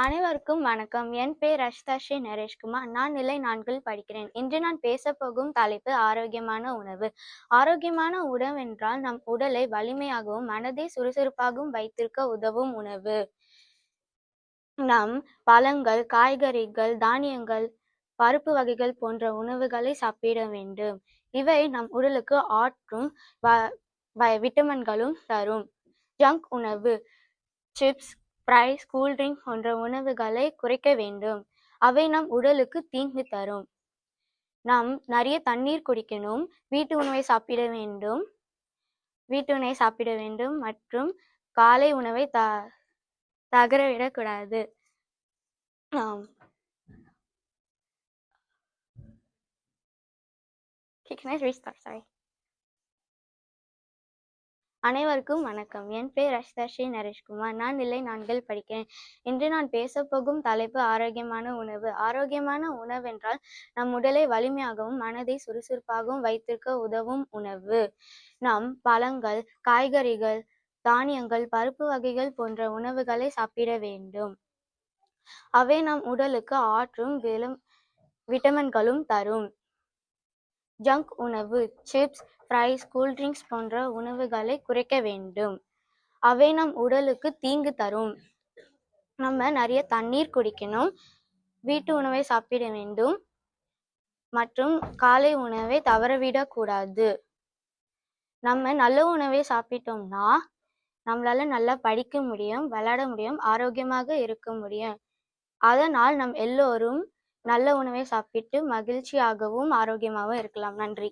அனைவருக்கும் வணக்கம். என் பெயர் ரஷிதா ஸ்ரீ நரேஷ்குமார். நான் நிலை 4ல் படிக்கிறேன். இன்று நான் பேசப்போகும் தலைப்பு ஆரோக்கியமான உணவு. ஆரோக்கியமான உணவென்றால் நம் உடலை வலிமையாகவும் மனதை சுறுசுறுப்பாகவும் வைத்திருக்க உதவும் உணவு. நம் பழங்கள், காய்கறிகள், தானியங்கள், பருப்பு வகைகள் போன்ற உணவுகளை சாப்பிட வேண்டும். இவை நம் உடலுக்கு ஆற்றும் விட்டமின்களும் தரும். ஜங்க் உணவு, சிப்ஸ், ஃப்ரைஸ், கூல்ட்ரிங்க் போன்ற உணவுகளை குறைக்க வேண்டும். அவை நம் உடலுக்கு தீங்கு தரும். நாம் நிறைய தண்ணீர் குடிக்கணும். வீட்டு உணவை சாப்பிட வேண்டும் மற்றும் காலை உணவை தவறவிடக்கூடாது. அனைவருக்கும் வணக்கம். என் பெயர் ரஷிதா ஸ்ரீ நரேஷ்குமார். நான் நிலை 4ல் படிக்கிறேன். இன்று நான் பேசப்போகும் தலைப்பு ஆரோக்கியமான உணவு. ஆரோக்கியமான உணவென்றால் நம் உடலை வலிமையாகவும் மனதை சுறுசுறுப்பாகவும் வைத்திருக்க உதவும் உணவு. நம் பழங்கள், காய்கறிகள், தானியங்கள், பருப்பு வகைகள் போன்ற உணவுகளை சாப்பிட வேண்டும். அவை நம் உடலுக்கு ஆற்றும் விட்டமின்களும் தரும். ஜங்க் உணவு, சிப்ஸ், ஃப்ரைஸ், கூல்ட்ரிங்க்ஸ் போன்ற உணவுகளை குறைக்க வேண்டும். அவை நம் உடலுக்கு தீங்கு தரும். நம்ம நிறைய தண்ணீர் குடிக்கணும். வீட்டு உணவை சாப்பிட வேண்டும் மற்றும் காலை உணவை தவறவிடக்கூடாது. நம்ம நல்ல உணவை சாப்பிட்டோம்னா நம்மளால நல்லா படிக்க முடியும், விளையாட முடியும், ஆரோக்கியமாக இருக்க முடியும். அதனால் நம் எல்லோரும் நல்ல உணவை சாப்பிட்டு மகிழ்ச்சியாகவும் ஆரோக்கியமாகவும் இருக்கலாம். நன்றி.